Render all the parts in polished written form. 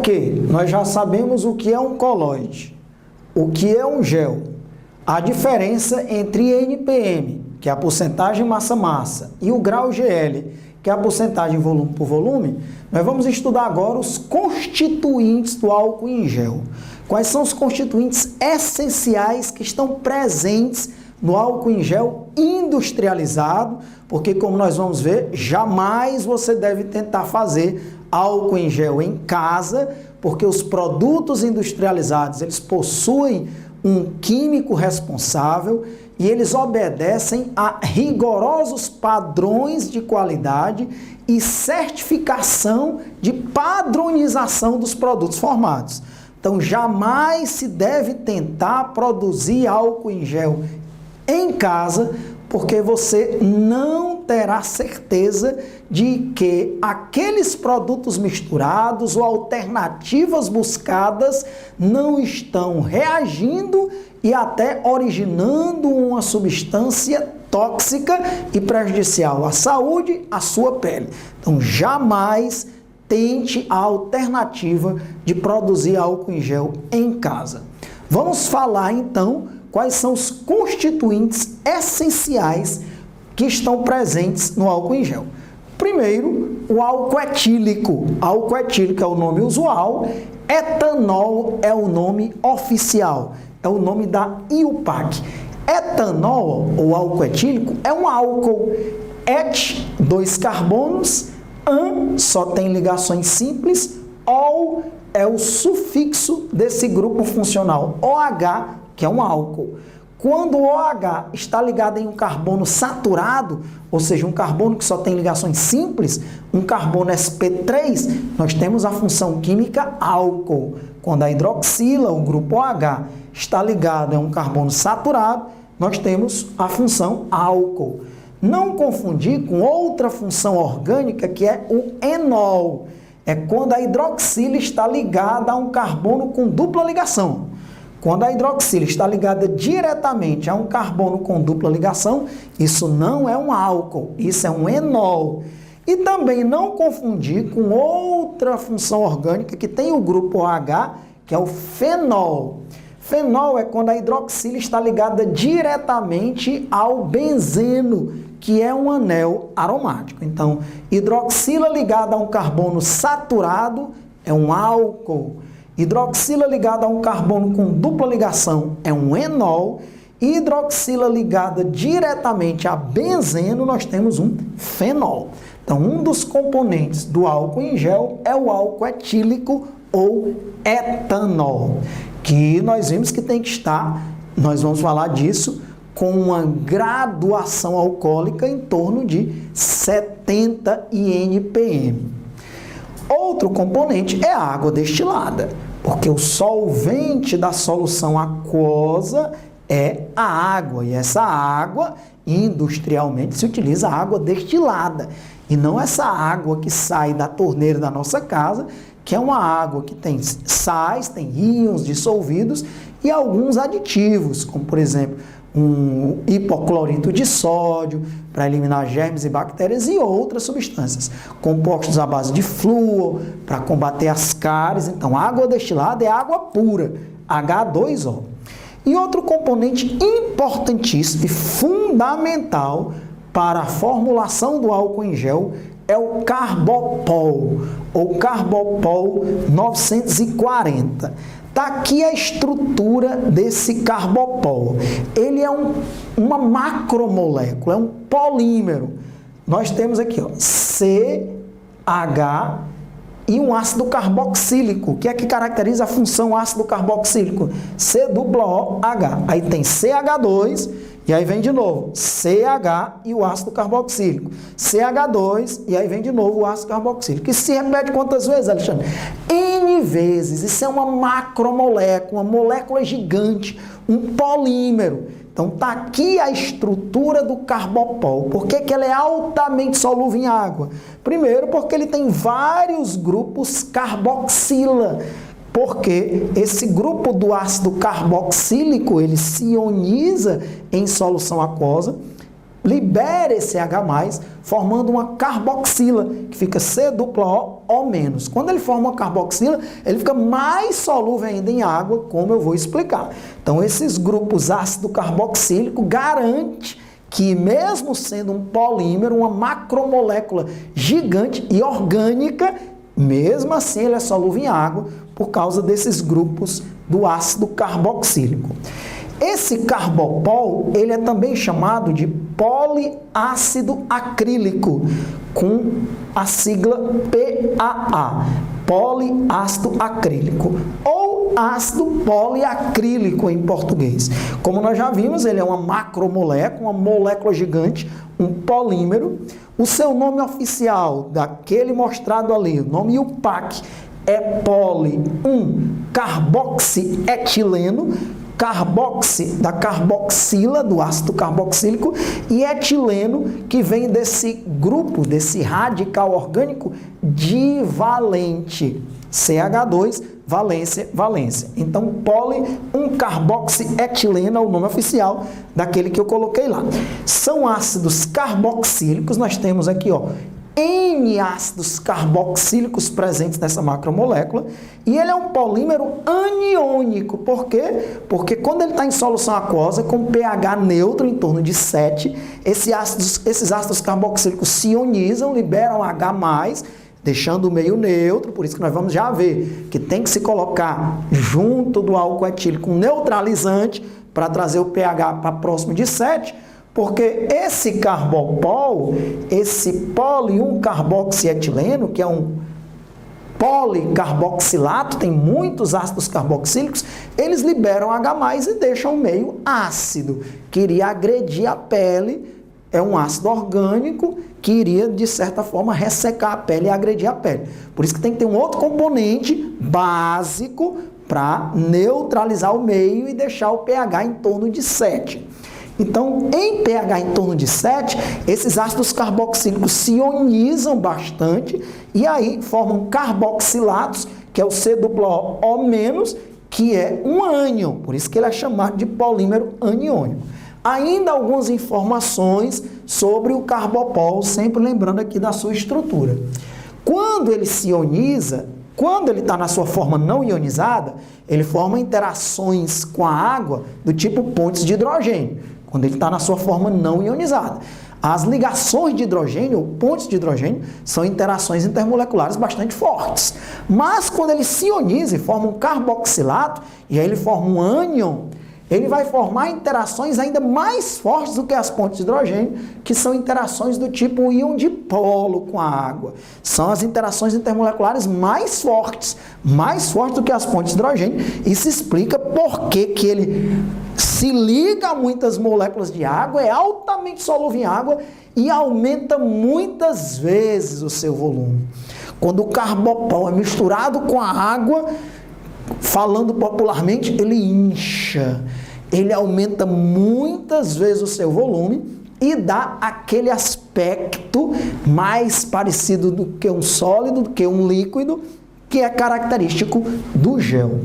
Ok, nós já sabemos o que é um coloide, o que é um gel, a diferença entre NPM, que é a porcentagem massa-massa, e o grau GL, que é a porcentagem volume por volume. Nós vamos estudar agora os constituintes do álcool em gel. Quais são os constituintes essenciais que estão presentes no álcool em gel industrializado, porque, como nós vamos ver, jamais você deve tentar fazer álcool em gel em casa, porque os produtos industrializados, eles possuem um químico responsável e eles obedecem a rigorosos padrões de qualidade e certificação de padronização dos produtos formados. Então, jamais se deve tentar produzir álcool em gel em casa, porque você não terá certeza de que aqueles produtos misturados ou alternativas buscadas não estão reagindo e até originando uma substância tóxica e prejudicial à saúde, à sua pele. Então, jamais tente a alternativa de produzir álcool em gel em casa. Vamos falar, então, quais são os constituintes essenciais que estão presentes no álcool em gel. Primeiro, o álcool etílico. Álcool etílico é o nome usual, etanol é o nome oficial, é o nome da IUPAC. Etanol, ou álcool etílico, é um álcool. Et, 2 carbonos, an, só tem ligações simples, ol é o sufixo desse grupo funcional OH, que é um álcool. Quando o OH está ligado em um carbono saturado, ou seja, um carbono que só tem ligações simples, um carbono sp3, nós temos a função química álcool. Quando a hidroxila, o grupo OH, está ligado em um carbono saturado, nós temos a função álcool. Não confundir com outra função orgânica que é o enol. É quando a hidroxila está ligada a um carbono com dupla ligação. Quando a hidroxila está ligada diretamente a um carbono com dupla ligação, isso não é um álcool, isso é um enol. E também não confundir com outra função orgânica que tem o grupo OH, que é o fenol. Fenol é quando a hidroxila está ligada diretamente ao benzeno, que é um anel aromático. Então, hidroxila ligada a um carbono saturado é um álcool. Hidroxila ligada a um carbono com dupla ligação é um enol. E hidroxila ligada diretamente a benzeno, nós temos um fenol. Então, um dos componentes do álcool em gel é o álcool etílico ou etanol, que nós vimos que tem que estar, nós vamos falar disso, com uma graduação alcoólica em torno de 70 INPM. Outro componente é a água destilada, porque o solvente da solução aquosa é a água, e essa água, industrialmente, se utiliza a água destilada, e não essa água que sai da torneira da nossa casa, que é uma água que tem sais, tem íons dissolvidos e alguns aditivos, como, por exemplo, um hipoclorito de sódio para eliminar germes e bactérias e outras substâncias, compostos à base de flúor para combater as cáries. Então, água destilada é água pura, H2O. E outro componente importantíssimo e fundamental para a formulação do álcool em gel é o carbopol, ou carbopol 940. Está aqui a estrutura desse carbopol. Ele é uma macromolécula, é um polímero. Nós temos aqui, ó, CH e um ácido carboxílico. O que é que caracteriza a função ácido carboxílico? COOH. Aí tem CH2 e aí vem de novo CH e o ácido carboxílico. CH2 e aí vem de novo o ácido carboxílico. E se repete quantas vezes, Alexandre? N vezes. Isso é uma macromolécula, uma molécula gigante, um polímero. Então, está aqui a estrutura do carbopol. Por que ele é altamente solúvel em água? Primeiro, porque ele tem vários grupos carboxila. Porque esse grupo do ácido carboxílico, ele se ioniza em solução aquosa, libera esse H+, formando uma carboxila, que fica C+O-O-. Quando ele forma uma carboxila, ele fica mais solúvel ainda em água, como eu vou explicar. Então, esses grupos ácido carboxílico garante que, mesmo sendo um polímero, uma macromolécula gigante e orgânica, mesmo assim ele é solúvel em água por causa desses grupos do ácido carboxílico. Esse carbopol, ele é também chamado de poliácido acrílico, com a sigla PAA, poliácido acrílico, ou ácido poliacrílico em português. Como nós já vimos, ele é uma macromolécula, uma molécula gigante, um polímero. O seu nome oficial, daquele mostrado ali, o nome IUPAC, é poli-1-carboxietileno, carboxi, da carboxila, do ácido carboxílico, e etileno, que vem desse grupo, desse radical orgânico divalente. CH2, valência, valência. Então, poli-1-carboxietileno é o nome oficial daquele que eu coloquei lá. São ácidos carboxílicos, nós temos aqui, ó, N ácidos carboxílicos presentes nessa macromolécula, e ele é um polímero aniônico. Por quê? Porque quando ele está em solução aquosa, com pH neutro em torno de 7, esses ácidos carboxílicos se ionizam, liberam H+, deixando o meio neutro. Por isso que nós vamos já ver que tem que se colocar junto do álcool etílico um neutralizante para trazer o pH para próximo de 7, porque esse carbopol, esse poli-1-carboxietileno, que é um policarboxilato, tem muitos ácidos carboxílicos, eles liberam H+, e deixam o meio ácido, que iria agredir a pele. É um ácido orgânico que iria, de certa forma, ressecar a pele e agredir a pele. Por isso que tem que ter um outro componente básico para neutralizar o meio e deixar o pH em torno de 7. Então, em pH em torno de 7, esses ácidos carboxílicos se ionizam bastante e aí formam carboxilatos, que é o C+O-O-, que é um ânion, por isso que ele é chamado de polímero aniônico. Ainda algumas informações sobre o carbopol, sempre lembrando aqui da sua estrutura. Quando ele se ioniza, quando ele está na sua forma não ionizada, ele forma interações com a água do tipo pontes de hidrogênio, quando ele está na sua forma não ionizada. As ligações de hidrogênio, ou pontes de hidrogênio, são interações intermoleculares bastante fortes. Mas quando ele se ioniza e forma um carboxilato, e aí ele forma um ânion, ele vai formar interações ainda mais fortes do que as pontes de hidrogênio, que são interações do tipo íon dipolo com a água. São as interações intermoleculares mais fortes do que as pontes de hidrogênio. Isso explica por que ele se liga a muitas moléculas de água, é altamente solúvel em água e aumenta muitas vezes o seu volume. Quando o carbopol é misturado com a água, falando popularmente, ele incha, ele aumenta muitas vezes o seu volume e dá aquele aspecto mais parecido do que um sólido, do que um líquido, que é característico do gel.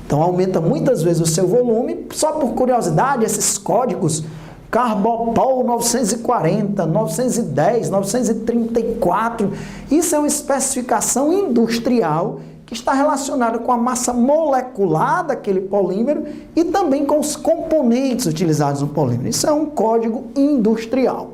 Então aumenta muitas vezes o seu volume. Só por curiosidade, esses códigos Carbopol 940, 910, 934, isso é uma especificação industrial que está relacionada com a massa molecular daquele polímero e também com os componentes utilizados no polímero. Isso é um código industrial.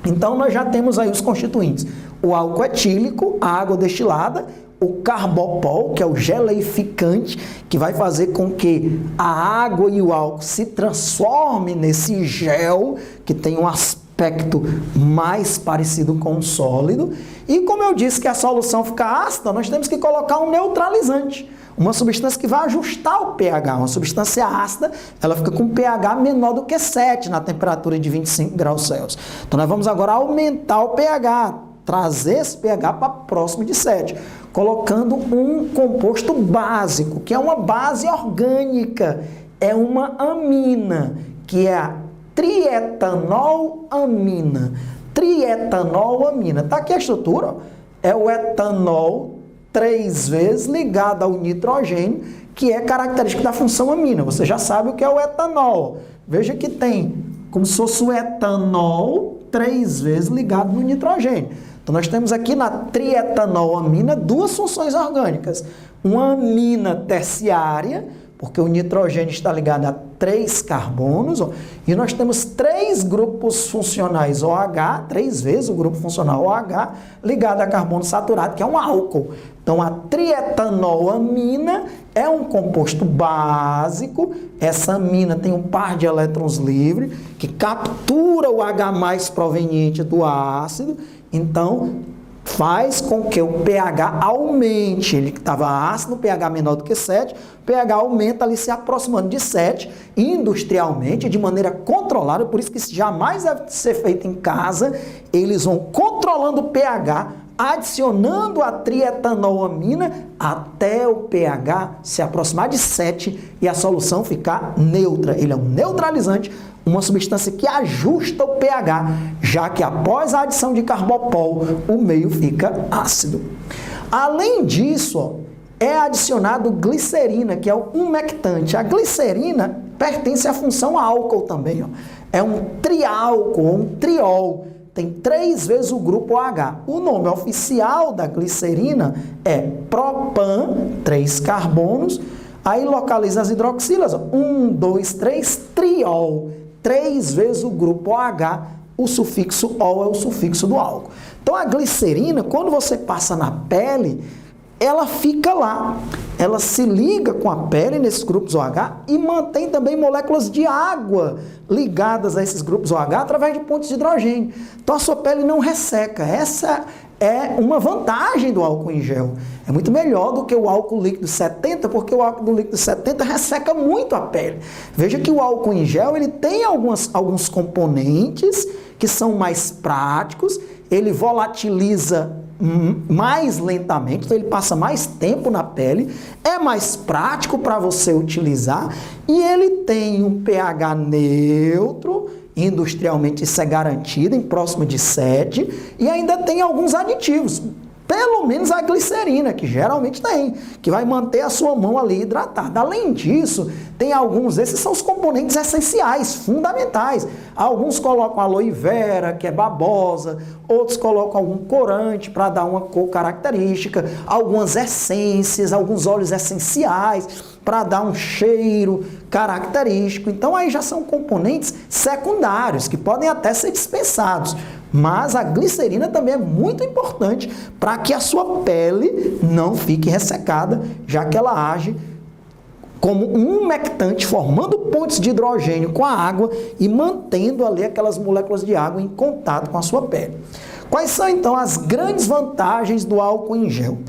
Então, nós já temos aí os constituintes. O álcool etílico, a água destilada, o carbopol, que é o geleificante, que vai fazer com que a água e o álcool se transformem nesse gel, que tem um aspecto mais parecido com um sólido. E como eu disse que a solução fica ácida, nós temos que colocar um neutralizante, uma substância que vai ajustar o pH. Uma substância ácida, ela fica com pH menor do que 7 na temperatura de 25 graus Celsius. Então nós vamos agora aumentar o pH, trazer esse pH para próximo de 7, colocando um composto básico, que é uma base orgânica, é uma amina, que é a trietanolamina. Trietanolamina. Está aqui a estrutura, ó. É o etanol 3 vezes ligado ao nitrogênio, que é característico da função amina. Você já sabe o que é o etanol. Veja que tem como se fosse o etanol 3 vezes ligado no nitrogênio. Então, nós temos aqui na trietanolamina duas funções orgânicas. Uma amina terciária, porque o nitrogênio está ligado a 3 carbonos, e nós temos 3 grupos funcionais OH, 3 vezes o grupo funcional OH, ligado a carbono saturado, que é um álcool. Então, a trietanolamina é um composto básico. Essa amina tem um par de elétrons livres, que captura o H+ proveniente do ácido. Então, faz com que o pH aumente. Ele estava ácido, pH menor do que 7, o pH aumenta ali se aproximando de 7, industrialmente, de maneira controlada, por isso que isso jamais deve ser feito em casa. Eles vão controlando o pH, adicionando a trietanolamina até o pH se aproximar de 7 e a solução ficar neutra. Ele é um neutralizante, uma substância que ajusta o pH, já que após a adição de carbopol, o meio fica ácido. Além disso, é adicionado glicerina, que é um umectante. A glicerina pertence à função álcool também. É um triálcool, um triol. Tem 3 vezes o grupo OH. O nome oficial da glicerina é propan, 3 carbonos. Aí localiza as hidroxilas. 1, 2, 3, triol. 3 vezes o grupo OH, o sufixo ol é o sufixo do álcool. Então, a glicerina, quando você passa na pele, ela fica lá. Ela se liga com a pele nesses grupos OH e mantém também moléculas de água ligadas a esses grupos OH através de pontos de hidrogênio. Então, a sua pele não resseca. Essa é uma vantagem do álcool em gel. É muito melhor do que o álcool líquido 70, porque o álcool líquido 70 resseca muito a pele. Veja que o álcool em gel ele tem alguns componentes que são mais práticos, ele volatiliza mais lentamente, então ele passa mais tempo na pele, é mais prático para você utilizar e ele tem um pH neutro. Industrialmente isso é garantido, em próximo de 7, e ainda tem alguns aditivos, pelo menos a glicerina, que geralmente tem, que vai manter a sua mão ali hidratada. Além disso, tem alguns, esses são os componentes essenciais, fundamentais. Alguns colocam aloe vera, que é babosa, outros colocam algum corante para dar uma cor característica, algumas essências, alguns óleos essenciais para dar um cheiro característico. Então aí já são componentes secundários que podem até ser dispensados. Mas a glicerina também é muito importante para que a sua pele não fique ressecada, já que ela age como um umectante, formando pontes de hidrogênio com a água e mantendo ali aquelas moléculas de água em contato com a sua pele. Quais são então as grandes vantagens do álcool em gel?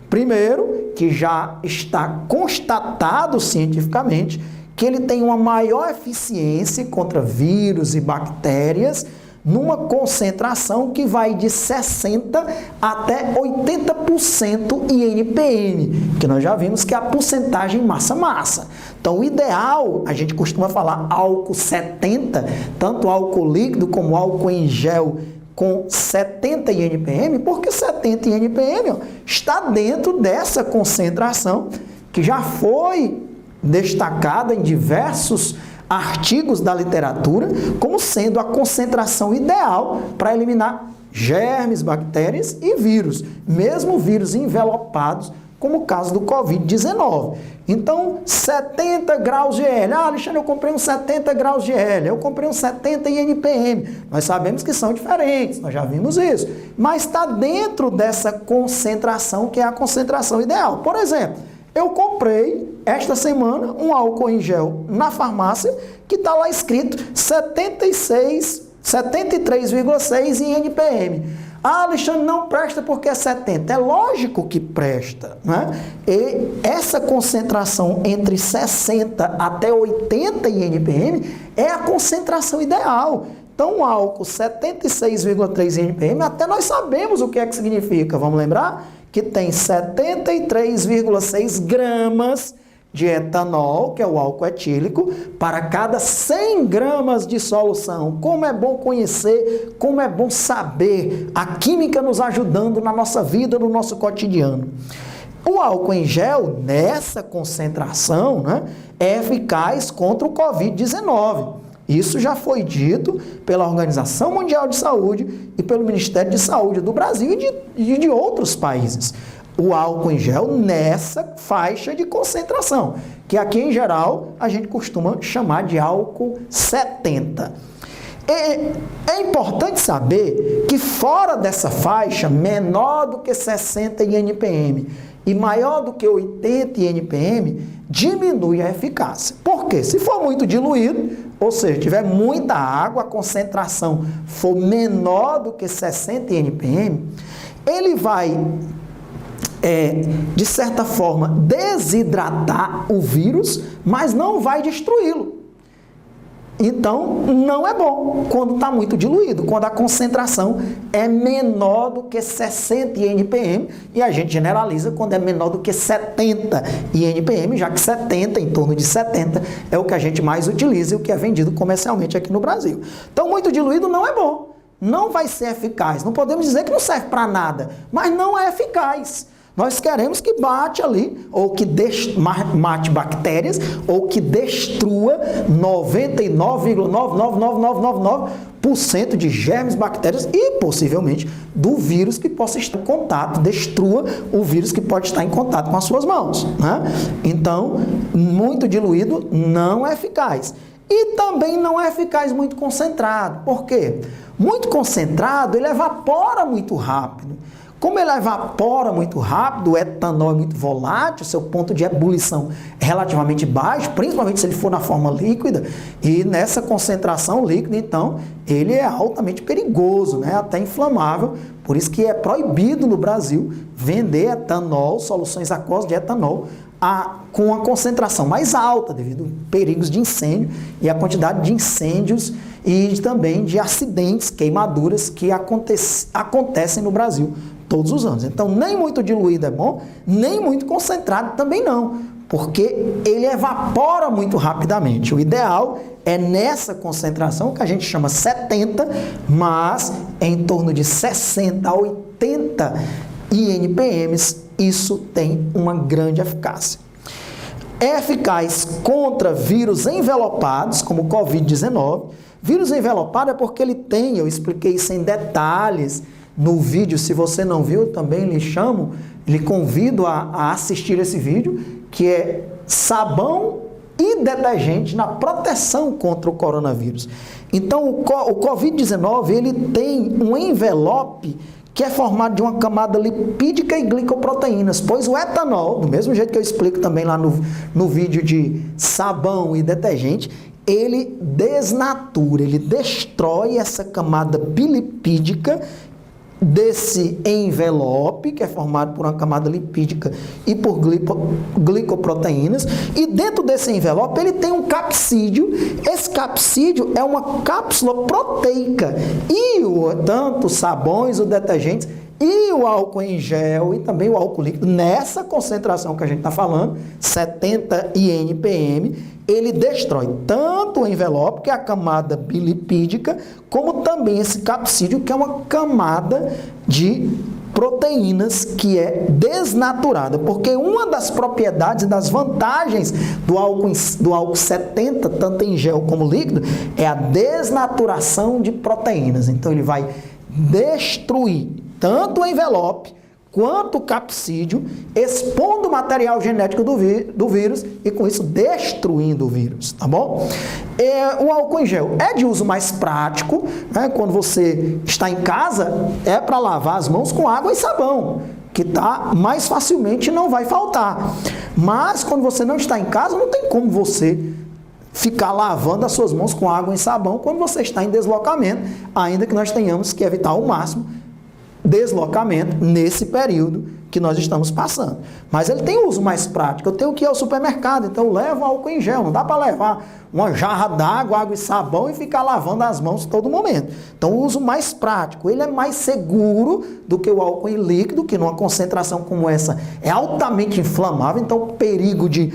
Primeiro, que já está constatado cientificamente que ele tem uma maior eficiência contra vírus e bactérias, numa concentração que vai de 60% até 80% em NPM, que nós já vimos que é a porcentagem massa-massa. Então, o ideal, a gente costuma falar álcool 70, tanto álcool líquido como álcool em gel com 70 em NPM, porque 70 em NPM está dentro dessa concentração que já foi destacada em diversos artigos da literatura como sendo a concentração ideal para eliminar germes, bactérias e vírus, mesmo vírus envelopados, como o caso do Covid-19. Então, 70 graus de L. Ah, Alexandre, eu comprei um 70 graus de L, eu comprei um 70 em NPM. Nós sabemos que são diferentes, nós já vimos isso, mas está dentro dessa concentração que é a concentração ideal. Por exemplo, eu comprei esta semana um álcool em gel na farmácia que está lá escrito 73,6 em NPM. Ah, Alexandre, não presta porque é 70. É lógico que presta, né? E essa concentração entre 60 até 80 em NPM é a concentração ideal. Então, o álcool 76,3 em NPM, até nós sabemos o que é que significa. Vamos lembrar? Que tem 73,6 gramas de etanol, que é o álcool etílico, para cada 100 gramas de solução. Como é bom conhecer, como é bom saber a química nos ajudando na nossa vida, no nosso cotidiano. O álcool em gel, nessa concentração, né, é eficaz contra o Covid-19. Isso já foi dito pela Organização Mundial de Saúde e pelo Ministério de Saúde do Brasil e de outros países. O álcool em gel nessa faixa de concentração, que aqui em geral a gente costuma chamar de álcool 70. É importante saber que fora dessa faixa, menor do que 60 INPM e maior do que 80 INPM, diminui a eficácia. Por quê? Se for muito diluído, ou seja, tiver muita água, a concentração for menor do que 60 INPM, ele vai, de certa forma, desidratar o vírus, mas não vai destruí-lo. Então, não é bom quando está muito diluído, quando a concentração é menor do que 60 INPM, e a gente generaliza quando é menor do que 70 INPM, já que 70, em torno de 70, é o que a gente mais utiliza e o que é vendido comercialmente aqui no Brasil. Então, muito diluído não é bom, não vai ser eficaz. Não podemos dizer que não serve para nada, mas não é eficaz. Nós queremos que bate ali, ou que mate bactérias, ou que destrua 99,99999% de germes, bactérias e, possivelmente, do vírus que possa estar em contato, destrua o vírus que pode estar em contato com as suas mãos, né? Então, muito diluído não é eficaz. E também não é eficaz muito concentrado. Por quê? Muito concentrado, ele evapora muito rápido. Como ele evapora muito rápido, o etanol é muito volátil, seu ponto de ebulição é relativamente baixo, principalmente se ele for na forma líquida, e nessa concentração líquida, então, ele é altamente perigoso, né? Até inflamável, por isso que é proibido no Brasil vender etanol, soluções aquosas de etanol, com a concentração mais alta, devido a perigos de incêndio e a quantidade de incêndios e também de acidentes, queimaduras que acontecem no Brasil todos os anos. Então, nem muito diluído é bom, nem muito concentrado também não, porque ele evapora muito rapidamente. O ideal é nessa concentração, que a gente chama 70, mas em torno de 60 a 80 INPMs, isso tem uma grande eficácia. É eficaz contra vírus envelopados, como o Covid-19. Vírus envelopado é porque ele tem, eu expliquei isso em detalhes no vídeo. Se você não viu, também lhe convido a assistir esse vídeo, que é sabão e detergente na proteção contra o coronavírus. Então, o Covid-19, ele tem um envelope que é formado de uma camada lipídica e glicoproteínas, pois o etanol, do mesmo jeito que eu explico também lá no vídeo de sabão e detergente, ele desnatura, ele destrói essa camada bilipídica desse envelope, que é formado por uma camada lipídica e por glicoproteínas, e dentro desse envelope ele tem um capsídeo. Esse capsídeo é uma cápsula proteica, e tanto os sabões, os detergentes e o álcool em gel e também o álcool líquido, nessa concentração que a gente está falando, 70 INPM, ele destrói tanto o envelope, que é a camada bilipídica, como também esse capsídeo, que é uma camada de proteínas que é desnaturada, porque uma das propriedades e das vantagens do álcool 70, tanto em gel como líquido, é a desnaturação de proteínas. Então ele vai destruir tanto o envelope quanto o capsídeo, expondo o material genético do vírus e, com isso, destruindo o vírus, tá bom? O álcool em gel é de uso mais prático, né? Quando você está em casa, é para lavar as mãos com água e sabão, que tá mais facilmente, não vai faltar. Mas, quando você não está em casa, não tem como você ficar lavando as suas mãos com água e sabão quando você está em deslocamento, ainda que nós tenhamos que evitar ao máximo deslocamento nesse período que nós estamos passando. Mas ele tem uso mais prático. Eu tenho que ir ao supermercado, então eu levo álcool em gel. Não dá para levar uma jarra d'água, água e sabão e ficar lavando as mãos todo momento. Então o uso mais prático, ele é mais seguro do que o álcool em líquido, que numa concentração como essa é altamente inflamável, então o perigo de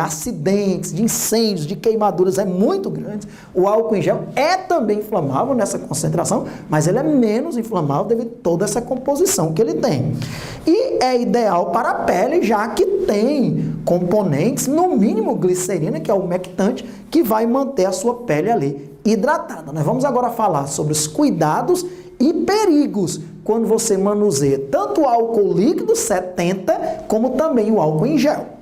acidentes, de incêndios, de queimaduras é muito grande. O álcool em gel é também inflamável nessa concentração, mas ele é menos inflamável devido a toda essa composição que ele tem. E é ideal para a pele, já que tem componentes, no mínimo glicerina, que é o umectante, que vai manter a sua pele ali hidratada. Nós vamos agora falar sobre os cuidados e perigos quando você manuseia tanto o álcool líquido 70 como também o álcool em gel.